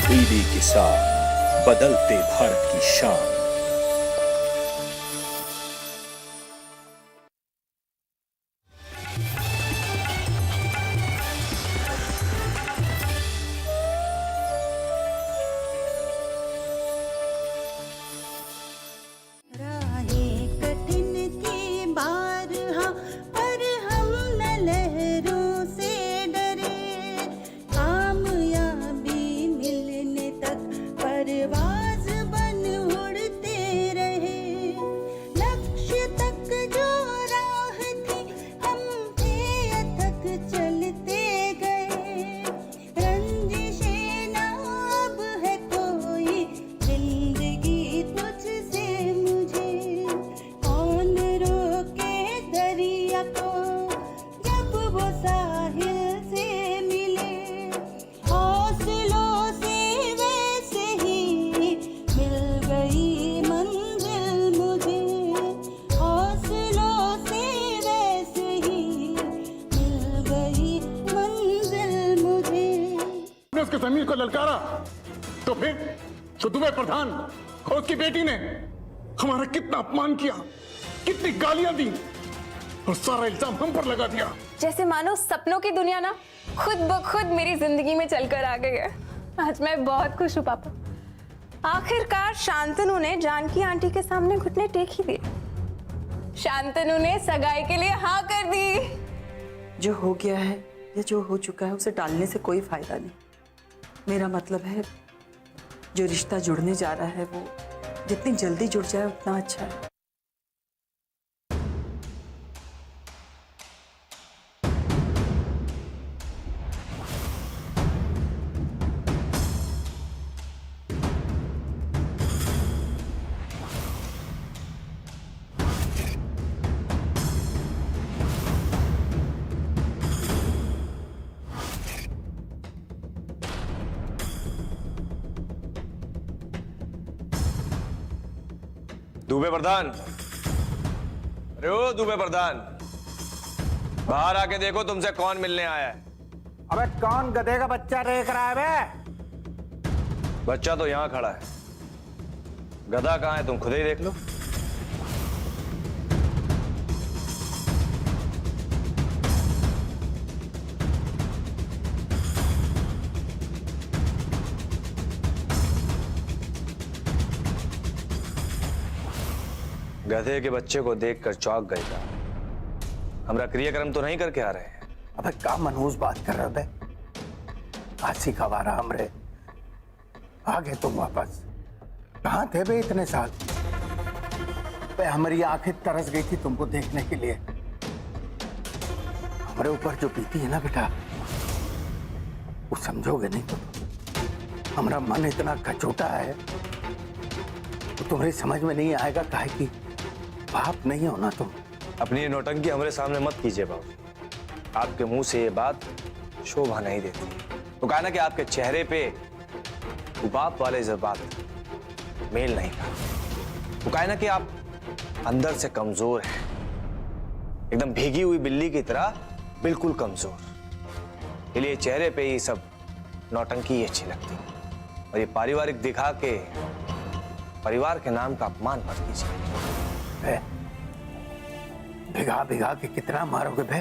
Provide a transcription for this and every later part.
तब्दीली के साथ बदलते भारत की शान। उसके जमीर को ललकारा तो फिर जो दुबे प्रधान और उसकी बेटी ने हमारा कितना अपमान किया, कितनी गालियां दी और सारा इल्जाम हम पर लगा दिया। जैसे मानो सपनों की दुनिया ना खुद ब खुद मेरी जिंदगी में चलकर आ गई है। आज मैं बहुत खुश हूँ पापा। आखिरकार शांतनु ने जानकी आंटी के सामने घुटने टेक ही दिए। शांतनु ने सगाई के लिए हाँ कर दी। जो हो गया है या जो हो चुका है उसे टालने से कोई फायदा नहीं। मेरा मतलब है जो रिश्ता जुड़ने जा रहा है वो जितनी जल्दी जुड़ जाए उतना अच्छा है। दुबे प्रधान, अरे ओ दुबे प्रधान, बाहर आके देखो तुमसे कौन मिलने आया है। अबे कौन गधे का बच्चा देख रहा है बे? बच्चा तो यहां खड़ा है, गधा कहां है तुम खुद ही देख लो। गधे के बच्चे को देखकर चौंक गए का हमरा क्रियाक्रम तो नहीं करके आ रहे हैं। अबे का मनहूस बात कर रहे बे? आसी का वारा हमरे आगे तुम वापस कहां थे बे इतने साल? बे हमारी आंखें तरस गई थी तुमको देखने के लिए। हमारे ऊपर जो बीती है ना बेटा वो समझोगे नहीं तुम। हमारा मन इतना कचोटा है तो तुम्हारी समझ में नहीं आएगा काहे कि बाप नहीं हो ना तुम। अपनी ये नौटंकी हमारे सामने मत कीजिए बाबू। आपके मुंह से ये बात शोभा नहीं देती। तो कहा ना कि आपके चेहरे पे बाप वाले जज्बात मेल नहीं था। तो कहा ना कि आप अंदर से कमजोर हैं, एकदम भीगी हुई बिल्ली की तरह बिल्कुल कमजोर। इसलिए चेहरे पे ये सब नौटंकी ही अच्छी लगती। और ये पारिवारिक दिखा के परिवार के नाम का अपमान मत कीजिए। भिगा भिगा के कितना मारोगे बे?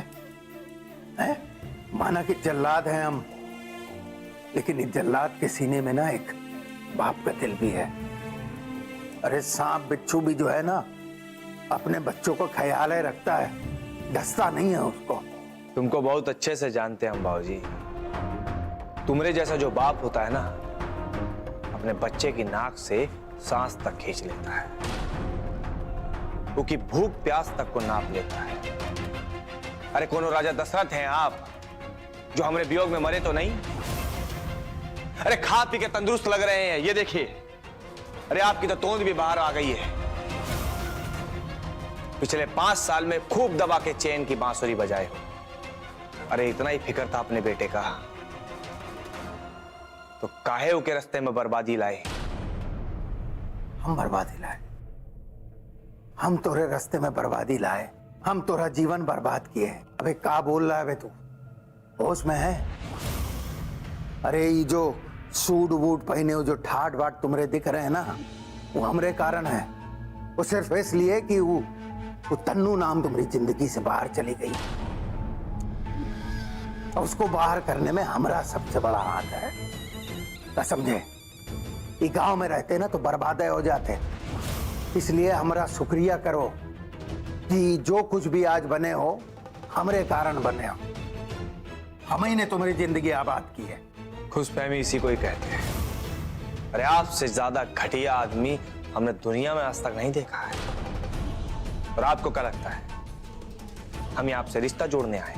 माना कि जल्लाद हैं हम, लेकिन इस जल्लाद के सीने में ना एक बाप का दिल भी है। अरे सांप बिच्छू भी जो है ना अपने बच्चों को ख्याल है रखता है, डसता नहीं है उसको। तुमको बहुत अच्छे से जानते हैं हम बाबूजी। तुम्हारे जैसा जो बाप होता है ना अपने बच्चे की नाक से सांस तक खींच लेता है, क्योंकि भूख प्यास तक को नाप लेता है। अरे कोनो राजा दशरथ हैं आप जो हमारे वियोग में मरे तो नहीं? अरे खा पी के तंदुरुस्त लग रहे हैं, ये देखिए। अरे आपकी तो तोंद भी बाहर आ गई है। पिछले 5 साल में खूब दबा के चैन की बांसुरी बजाए हो। अरे इतना ही फिक्र था अपने बेटे का तो काहे के रास्ते में बर्बादी लाए? हम बर्बादी लाए? हम तोरे रास्ते में बर्बादी लाए? हम तोरा जीवन बर्बाद किए? अबे का बोल रहा है बे तू? होश में है? अरे ये जो सूट वूट पहने हुए जो ठाट बाट तुम्हारे दिख रहे हैं ना, वो हमरे कारण है। वो सिर्फ इसलिए कि वो तन्नू नाम तुम्हारी जिंदगी से बाहर चली गई, और उसको बाहर करने में हमारा सबसे बड़ा हाथ है। तो समझे, ये गांव में रहते ना तो बर्बादे हो जाते। इसलिए हमारा शुक्रिया करो कि जो कुछ भी आज बने हो हमरे कारण बने हो। हम ही ने तुम्हारी जिंदगी आबाद की है। खुशफहमी इसी को ही कहते हैं। अरे आपसे ज्यादा घटिया आदमी हमने दुनिया में आज तक नहीं देखा है। और आपको क्या लगता है हम यहाँ आपसे रिश्ता जोड़ने आए?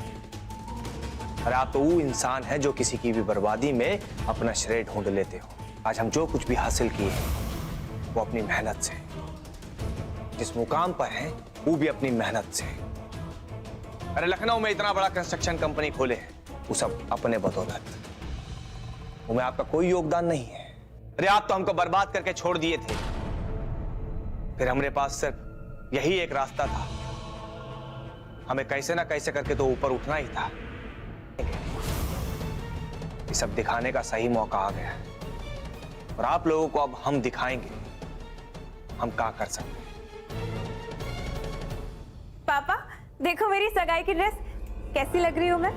अरे आप तो वो इंसान है जो किसी की भी बर्बादी में अपना श्रेय ढूंढ लेते हो। आज हम जो कुछ भी हासिल किए हैं वो अपनी मेहनत से, जिस मुकाम पर हैं वो भी अपनी मेहनत से। अरे लखनऊ में इतना बड़ा कंस्ट्रक्शन कंपनी खोले हैं, वो सब अपने बदौलत। उनमें आपका कोई योगदान नहीं है। अरे आप तो हमको बर्बाद करके छोड़ दिए थे। फिर हमारे पास सिर्फ यही एक रास्ता था, हमें कैसे ना कैसे करके तो ऊपर उठना ही था। ये सब दिखाने का सही मौका आ गया है, और आप लोगों को अब हम दिखाएंगे हम क्या कर सकते हैं। पापा देखो मेरी सगाई की ड्रेस कैसी लग रही हूं मैं।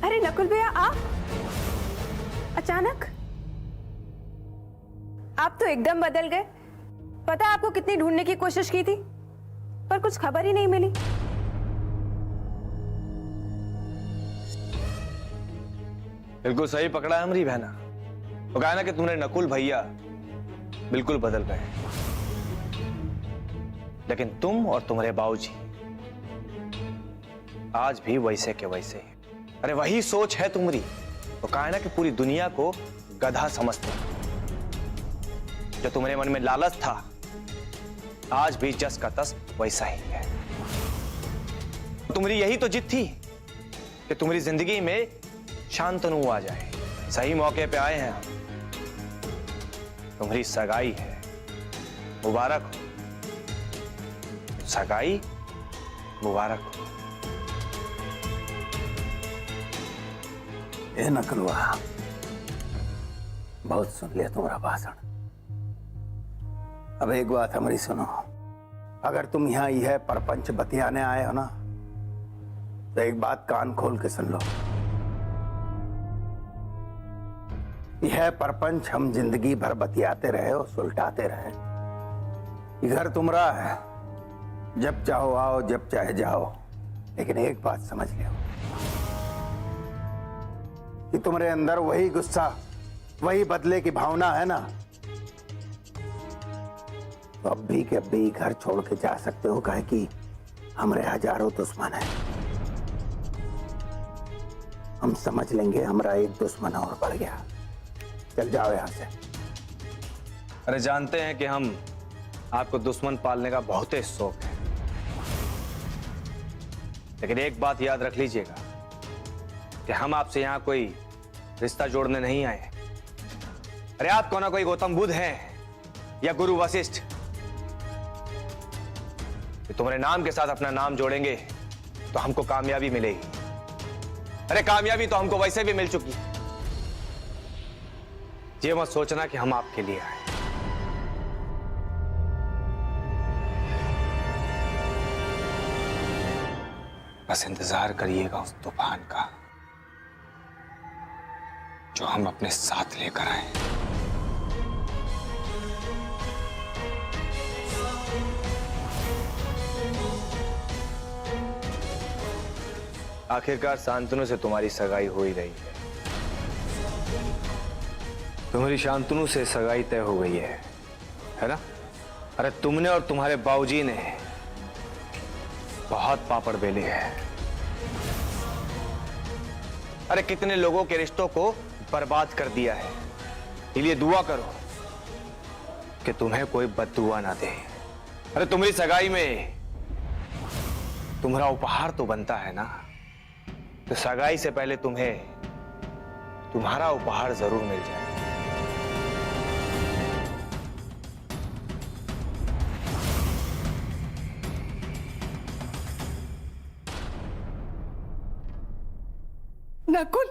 अरे नकुल भैया आप अचानक, आप तो एकदम बदल गए। पता आपको कितनी ढूंढने की कोशिश की थी पर कुछ खबर ही नहीं मिली। बिल्कुल सही पकड़ा है हमारी बहना। तो कहा ना कि तुमने नकुल भैया बिल्कुल बदल गए, लेकिन तुम और तुम्हारे बाबूजी आज भी वैसे के वैसे ही। अरे वही सोच है तुम्हारी, तो कहा ना कि पूरी दुनिया को गधा समझते हो। जो तुम्हारे मन में लालच था आज भी जस का तस वैसा ही है। तुम्हारी यही तो जिद थी कि तुम्हारी जिंदगी में शांतनु आ जाए। सही मौके पे आए हैं हम। तुम्हारी सगाई है, मुबारक हो। सगाई मुबारक हो। ए नकलवा, बहुत सुन लिया तुम्हारा भाषण। अब एक बात हमारी सुनो, अगर तुम यहाँ यह परपंच बतियाने आए हो ना, तो एक बात कान खोल के सुन लो। यह परपंच हम जिंदगी भर बतियाते रहे और सुलटाते रहे। ये घर तुम्हारा है, जब चाहो आओ, जब चाहे जाओ। लेकिन एक बात समझ लो कि तुम्हारे अंदर वही गुस्सा, वही बदले की भावना है ना, तो अब भी के अब भी घर छोड़ के जा सकते हो। कहे कि हमारे हजारों दुश्मन हैं, हम समझ लेंगे हमारा एक दुश्मन और बढ़ गया। चल जाओ यहां से। अरे जानते हैं कि हम आपको दुश्मन पालने का बहुत ही शौक है, लेकिन एक बात याद रख लीजिएगा कि हम आपसे यहां कोई रिश्ता जोड़ने नहीं आए। अरे आप कौन ना कोई गौतम बुद्ध हैं या गुरु वशिष्ठ, तुम्हारे नाम के साथ अपना नाम जोड़ेंगे तो हमको कामयाबी मिलेगी। अरे कामयाबी तो हमको वैसे भी मिल चुकी। ये मत सोचना कि हम आपके लिए आए। बस इंतजार करिएगा उस तूफान का जो हम अपने साथ लेकर आए। आखिरकार शांतनु से तुम्हारी सगाई हो ही रही है। तुम्हारी शांतनु से सगाई तय हो गई है ना? अरे तुमने और तुम्हारे बाबूजी ने बहुत पापड़ बेले हैं। अरे कितने लोगों के रिश्तों को बर्बाद कर दिया है। इसलिए दुआ करो कि तुम्हें कोई बद्दुआ ना दे। अरे तुम्हारी सगाई में तुम्हारा उपहार तो बनता है ना, तो सगाई से पहले तुम्हें तुम्हारा उपहार जरूर मिल जाएगा। नकुल,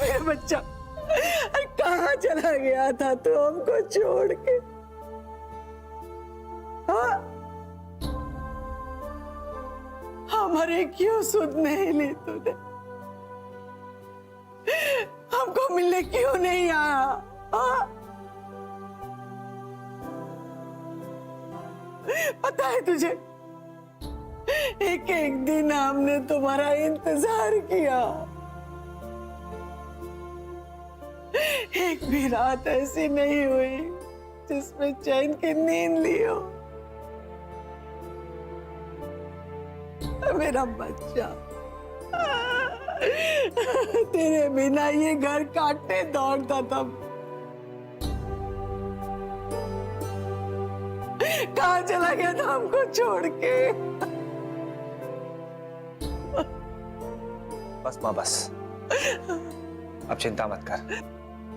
मेरा बच्चा, अरे कहाँ चला गया था तू हमको छोड़ के? हाँ? हमारे क्यों सुध नहीं ली तूने? हमको मिलने क्यों नहीं आया? हाँ? पता है तुझे, एक एक दिन हमने तुम्हारा इंतजार किया, एक भी रात ऐसी नहीं हुई जिसमें चैन की नींद ली हो। मेरा बच्चा, तेरे बिना ये घर काटने दौड़ता था। कहाँ चला गया था हमको छोड़ के? बस माँ बस, अब चिंता मत कर,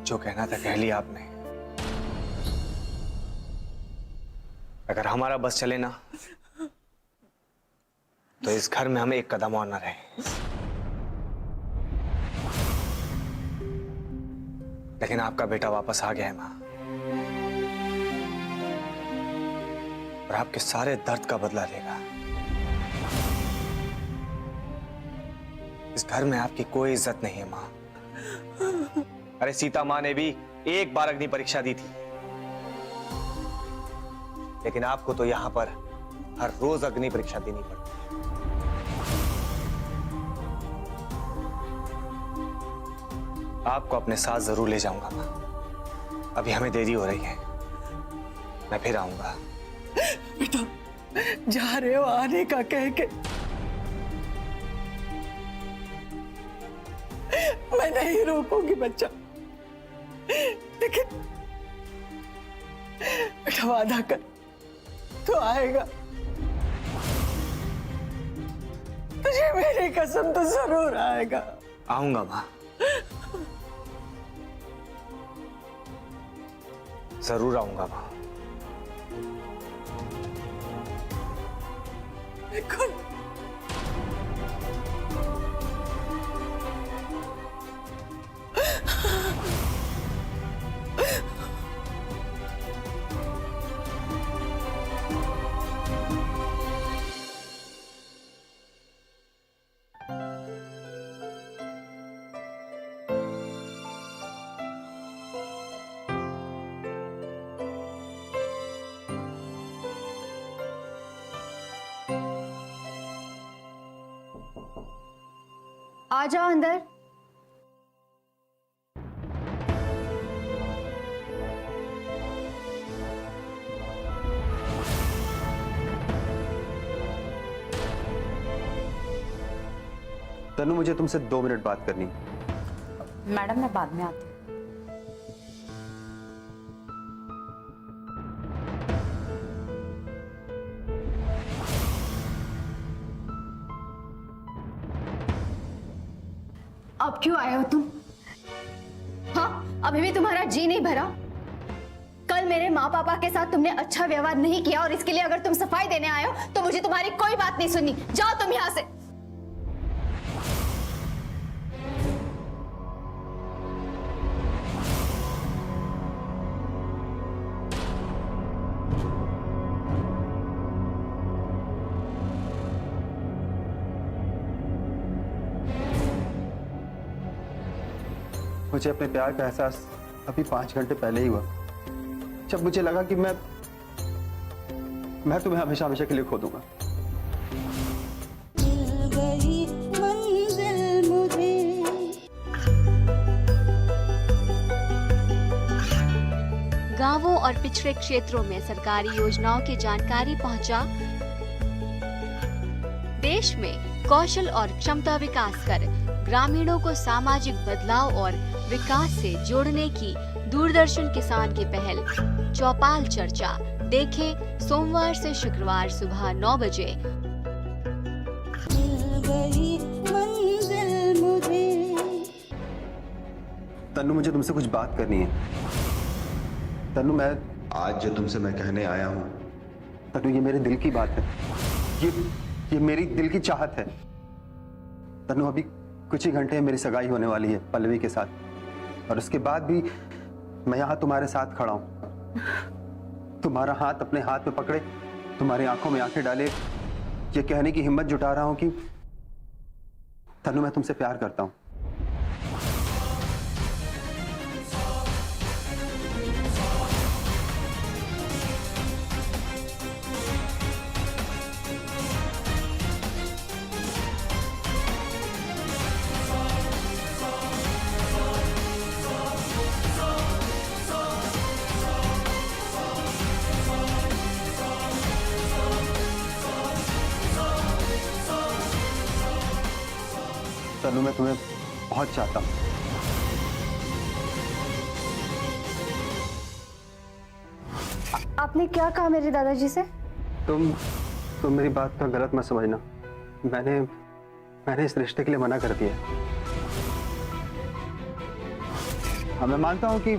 जो कहना था कह लिया आपने। अगर हमारा बस चले ना तो इस घर में हमें एक कदम और ना रहे। लेकिन आपका बेटा वापस आ गया है माँ, और आपके सारे दर्द का बदला लेगा। इस घर में आपकी कोई इज्जत नहीं है माँ। अरे सीता माँ ने भी एक बार अग्नि परीक्षा दी थी, लेकिन आपको तो यहां पर हर रोज अग्नि परीक्षा देनी पड़ती है। आपको अपने साथ जरूर ले जाऊंगा माँ, अभी हमें देरी हो रही है, मैं फिर आऊंगा। बेटा, जा रहे हो आने का कह के, मैं नहीं रोकूंगी बच्चा, लेकिन बेटा वादा कर, तो आएगा। तुझे मेरी कसम तो जरूर आएगा। आऊंगा माँ, जरूर आऊंगा माँ। बिल्कुल। आ जाओ अंदर। तनु, मुझे तुमसे 2 मिनट बात करनी है। मैडम मैं बाद में आती हूँ। अब क्यों आए हो तुम? हाँ, अभी भी तुम्हारा जी नहीं भरा? कल मेरे माँ पापा के साथ तुमने अच्छा व्यवहार नहीं किया और इसके लिए अगर तुम सफाई देने आए हो तो मुझे तुम्हारी कोई बात नहीं सुननी। जाओ तुम यहाँ से। मुझे अपने प्यार का एहसास अभी 5 घंटे पहले ही हुआ, जब मुझे लगा कि मैं तुम्हें हमेशा हमेशा के लिए खो दूंगा। गांवों और पिछड़े क्षेत्रों में सरकारी योजनाओं की जानकारी पहुंचा। देश में कौशल और क्षमता विकास कर ग्रामीणों को सामाजिक बदलाव और विकास से जोड़ने की दूरदर्शन किसान की पहल चौपाल चर्चा देखें सोमवार से शुक्रवार सुबह 9 बजे। तन्नू, मुझे तुमसे कुछ बात करनी है। तन्नू, मैं आज जो तुमसे मैं कहने आया हूं, तन्नू, ये मेरे दिल की बात है। ये मेरी दिल की चाहत है। तन्नू, अभी कुछ ही घंटे में मेरी सगाई होने वाली है पल्लवी के साथ, और उसके बाद भी मैं यहां तुम्हारे साथ खड़ा हूं, तुम्हारा हाथ अपने हाथ में पकड़े, तुम्हारी आंखों में आंखें डाले, ये कहने की हिम्मत जुटा रहा हूं कि तन्नू, मैं तुमसे प्यार करता हूं। तन्नू, मैं तुम्हें बहुत चाहता हूं। आपने क्या कहा मेरे दादाजी से? तुम मेरी बात का गलत मत समझना। मैंने इस रिश्ते के लिए मना कर दिया। हाँ, मैं मानता हूं कि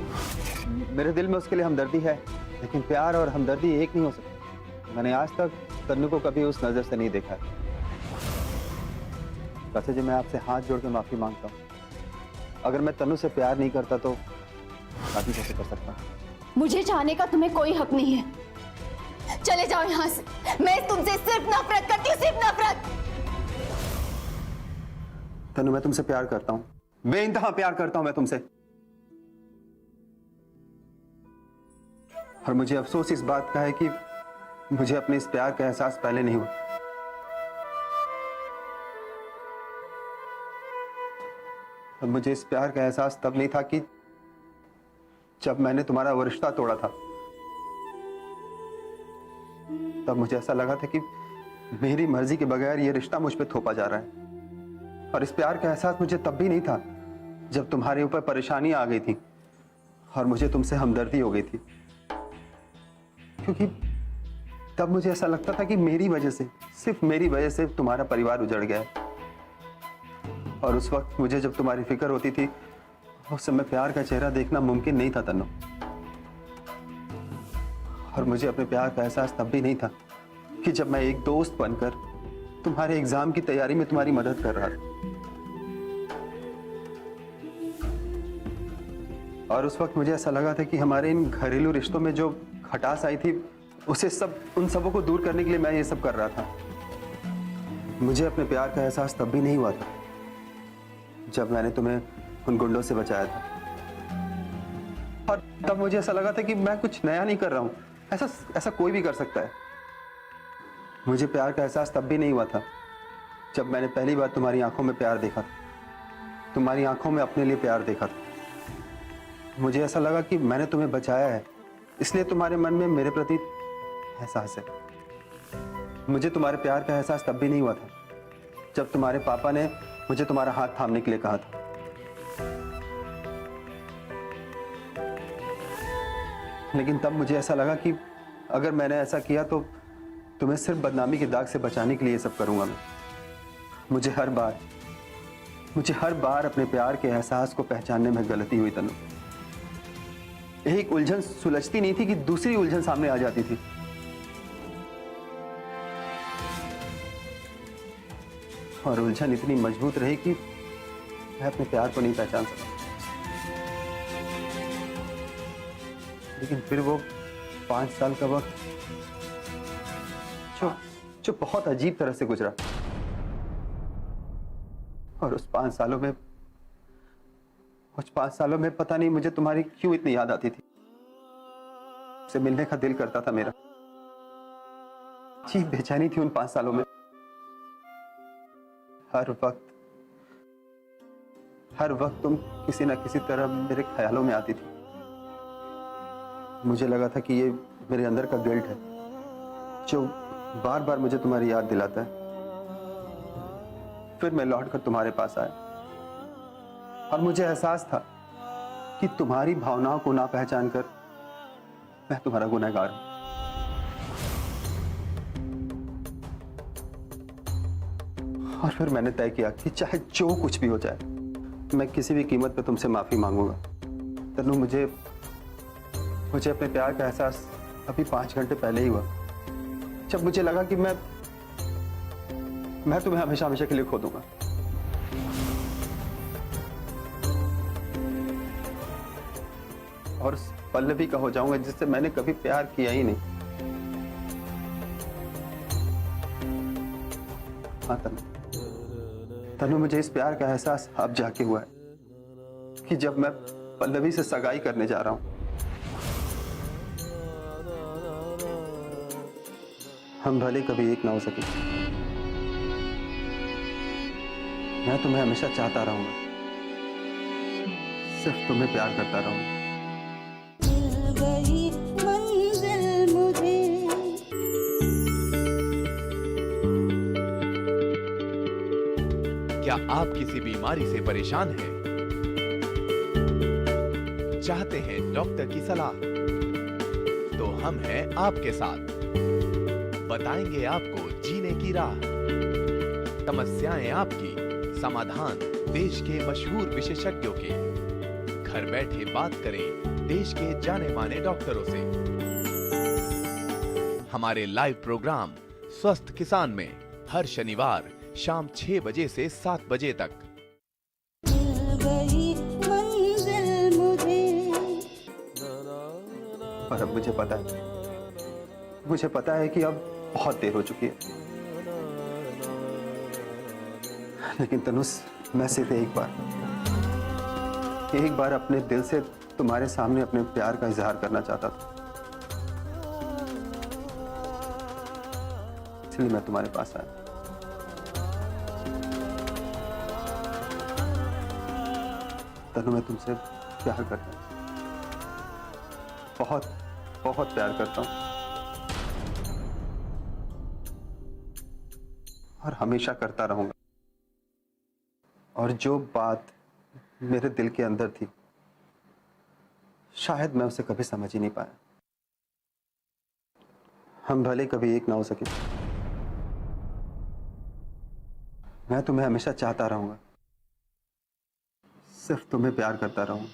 मेरे दिल में उसके लिए हमदर्दी है, लेकिन प्यार और हमदर्दी एक नहीं हो सकती। मैंने आज तक तन्नू को कभी उस नजर से नहीं देखा। वैसे जो मैं आपसे हाथ जोड़ के माफी मांगता हूँ, अगर मैं तन्नू से प्यार नहीं करता तो शादी कैसे कर सकता? मुझे चाहने का तुम्हें कोई हक नहीं है। चले जाओ यहाँ से। मैं तुमसे सिर्फ नफरत करती हूँ, सिर्फ नफरत। तन्नू, मैं तुमसे प्यार करता हूँ, बेइंतहा प्यार करता हूँ मैं तुमसे, और मुझे अफसोस इस बात का है कि मुझे अपने इस प्यार का एहसास पहले नहीं हुआ। और मुझे इस प्यार का एहसास तब नहीं था कि जब मैंने तुम्हारा वो रिश्ता तोड़ा था। तब मुझे ऐसा लगा था कि मेरी मर्जी के बगैर ये रिश्ता मुझ पे थोपा जा रहा है। और इस प्यार का एहसास मुझे तब भी नहीं था जब तुम्हारे ऊपर परेशानी आ गई थी और मुझे तुमसे हमदर्दी हो गई थी, क्योंकि तब मुझे ऐसा लगता था कि मेरी वजह से, सिर्फ मेरी वजह से तुम्हारा परिवार उजड़ गया है। और उस वक्त मुझे जब तुम्हारी फिक्र होती थी, उस समय प्यार का चेहरा देखना मुमकिन नहीं था तन्नू। और मुझे अपने प्यार का एहसास तब भी नहीं था कि जब मैं एक दोस्त बनकर तुम्हारे एग्जाम की तैयारी में तुम्हारी मदद कर रहा था। और उस वक्त मुझे ऐसा लगा था कि हमारे इन घरेलू रिश्तों में जो खटास आई थी, उसे उन सबों को दूर करने के लिए मैं ये सब कर रहा था। मुझे अपने प्यार का एहसास तब भी नहीं हुआ था जब मैंने तुम्हें उन गुंडों से बचाया था। और तब मुझे ऐसा लगा था कि मैं कुछ नया नहीं कर रहा हूं, ऐसा कोई भी कर सकता है। मुझे प्यार का एहसास तब भी नहीं हुआ था जब मैंने पहली बार तुम्हारी आंखों में प्यार देखा था, तुम्हारी आंखों में अपने लिए प्यार देखा था। मुझे ऐसा लगा कि मैंने तुम्हें बचाया है, इसलिए तुम्हारे मन में मेरे प्रति एहसास है। मुझे तुम्हारे प्यार का एहसास तब भी नहीं हुआ था जब तुम्हारे पापा ने मुझे तुम्हारा हाथ थामने के लिए कहा था। लेकिन तब मुझे ऐसा लगा कि अगर मैंने ऐसा किया तो तुम्हें सिर्फ बदनामी के दाग से बचाने के लिए ये सब करूंगा मैं। मुझे हर बार अपने प्यार के एहसास को पहचानने में गलती हुई तन्नू। एक उलझन सुलझती नहीं थी कि दूसरी उलझन सामने आ जाती थी। और उलझन इतनी मजबूत रही कि मैं अपने प्यार को नहीं पहचान सका। लेकिन फिर वो 5 साल का वक्त जो बहुत अजीब तरह से गुजरा, और उस 5 सालों में पता नहीं मुझे तुम्हारी क्यों इतनी याद आती थी। से मिलने का दिल करता था मेरा। जी बेचैनी थी उन 5 सालों में। हर वक्त तुम किसी ना किसी तरह मेरे ख्यालों में आती थी। मुझे लगा था कि ये मेरे अंदर का गिल्ट है जो बार बार मुझे तुम्हारी याद दिलाता है। फिर मैं लौटकर तुम्हारे पास आया और मुझे एहसास था कि तुम्हारी भावनाओं को ना पहचान कर मैं तुम्हारा गुनहगार हूं। और फिर मैंने तय किया कि चाहे जो कुछ भी हो जाए, मैं किसी भी कीमत पर तुमसे माफी मांगूंगा। तनु, मुझे अपने प्यार का एहसास अभी 5 घंटे पहले ही हुआ, जब मुझे लगा कि मैं तुम्हें हमेशा हमेशा के लिए खो दूंगा। और उस पल्लवी का हो जाऊंगा जिससे मैंने कभी प्यार किया ही नहीं। हाँ तनु, मुझे इस प्यार का एहसास अब जाके हुआ है कि जब मैं पल्लवी से सगाई करने जा रहा हूं। हम भले कभी एक ना हो सके, मैं तुम्हें हमेशा चाहता रहूंगा, सिर्फ तुम्हें प्यार करता रहूंगा। क्या आप किसी बीमारी से परेशान हैं? चाहते हैं डॉक्टर की सलाह? तो हम हैं आपके साथ, बताएंगे आपको जीने की राह। समस्याएं आपकी, समाधान देश के मशहूर विशेषज्ञों के। घर बैठे बात करें देश के जाने माने डॉक्टरों से। हमारे लाइव प्रोग्राम स्वस्थ किसान में हर शनिवार शाम 6 बजे से 7 बजे तक। और अब मुझे पता है कि अब बहुत देर हो चुकी है, लेकिन तनुस, मैं सिर्फ एक बार अपने दिल से तुम्हारे सामने अपने प्यार का इजहार करना चाहता था, इसलिए मैं तुम्हारे पास आया। तनु, मैं तुमसे प्यार करता हूँ, बहुत बहुत प्यार करता हूँ, और हमेशा करता रहूंगा। और जो बात मेरे दिल के अंदर थी, शायद मैं उसे कभी समझ ही नहीं पाया। हम भले कभी एक ना हो सके, मैं तुम्हें हमेशा चाहता रहूंगा, सिर्फ तुम्हें प्यार करता रहूंगा।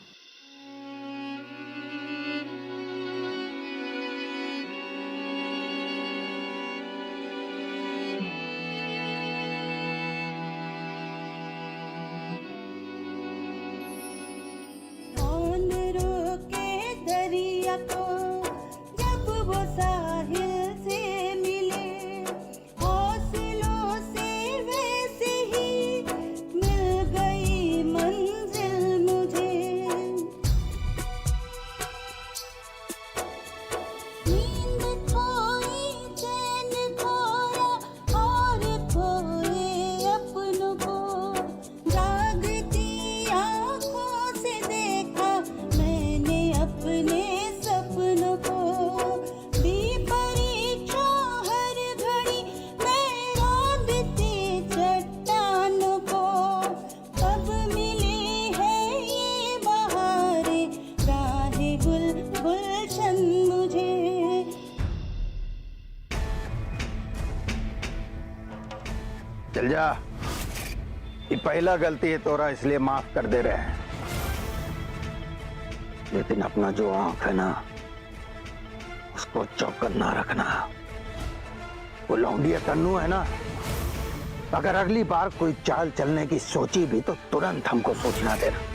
चल जा, ये पहला गलती है तोरा, इसलिए माफ कर दे रहे हैं। लेकिन अपना जो आंख है ना, उसको चौकन्ना रखना। वो लौंडिया तन्नू है ना, अगर अगली बार कोई चाल चलने की सोची भी तो तुरंत हमको सोचना देना।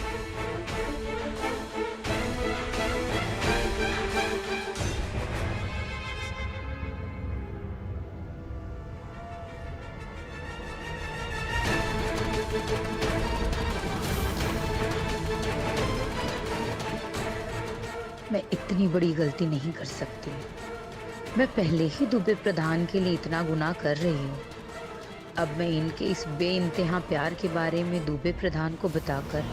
मैं इतनी बड़ी गलती नहीं कर सकती। मैं पहले ही दुबे प्रधान के लिए इतना गुनाह कर रही हूँ। अब मैं इनके इस बेइंतहा प्यार के बारे में दुबे प्रधान को बताकर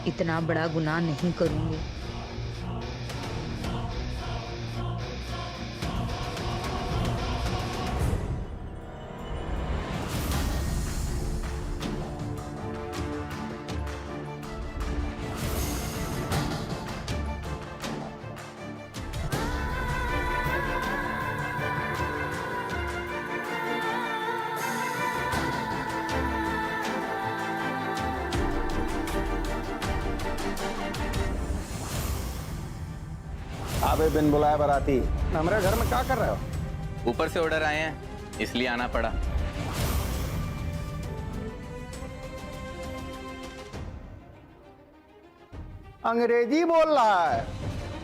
इतना बड़ा गुनाह नहीं करूँगी। आबे बिन बुलाए बराती हमारे घर में क्या कर रहे हो? ऊपर से ऑर्डर आए हैं इसलिए आना पड़ा। अंग्रेजी बोल रहा है,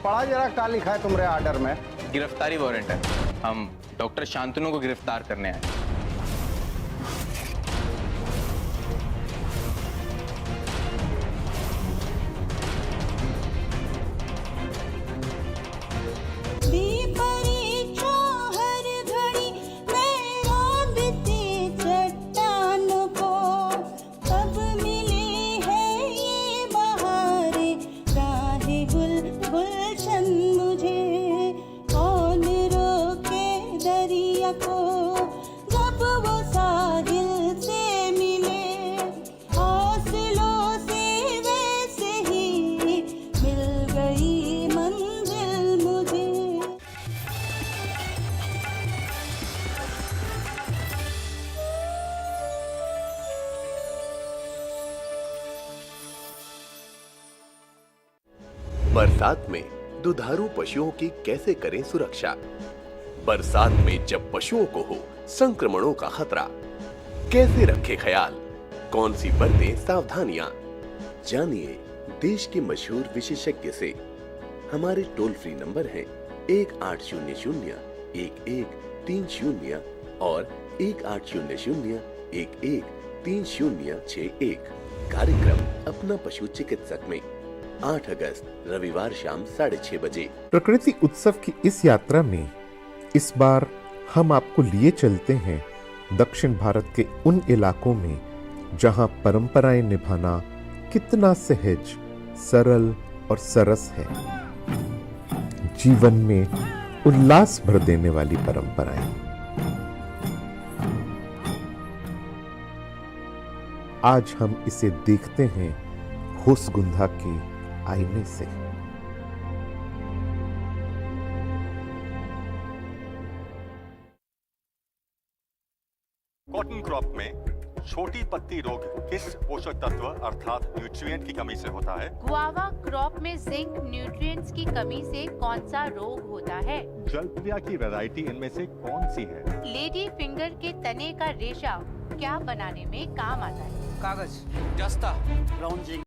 पढ़ा जरा क्या लिखा है तुम्हारे ऑर्डर में? गिरफ्तारी वारंट है, हम डॉक्टर शांतनु को गिरफ्तार करने आए। बरसात में दुधारू पशुओं की कैसे करें सुरक्षा? बरसात में जब पशुओं को हो संक्रमणों का खतरा, कैसे रखें ख्याल? कौन सी बरतें सावधानियां? जानिए देश के मशहूर विशेषज्ञ से। हमारे टोल फ्री नंबर हैं 1800-1130 और 1800-113061। कार्यक्रम अपना पशु चिकित्सक में 8 अगस्त रविवार शाम 6:30 बजे। प्रकृति उत्सव की इस यात्रा में इस बार हम आपको लिए चलते हैं दक्षिण भारत के उन इलाकों में जहां परंपराएं निभाना कितना सहज, सरल और सरस है। जीवन में उल्लास भर देने वाली परंपराएं। आज हम इसे देखते हैं होसगुंधा के आईने से। कॉटन क्रॉप में छोटी पत्ती रोग किस पोषक तत्व अर्थात न्यूट्रिएंट की कमी से होता है? गुआवा क्रॉप में जिंक न्यूट्रिएंट्स की कमी से कौन सा रोग होता है? जलप्रिया की वैरायटी इनमें से कौन सी है? लेडी फिंगर के तने का रेशा क्या बनाने में काम आता है? कागज, दस्ता, ब्राउन जिंक।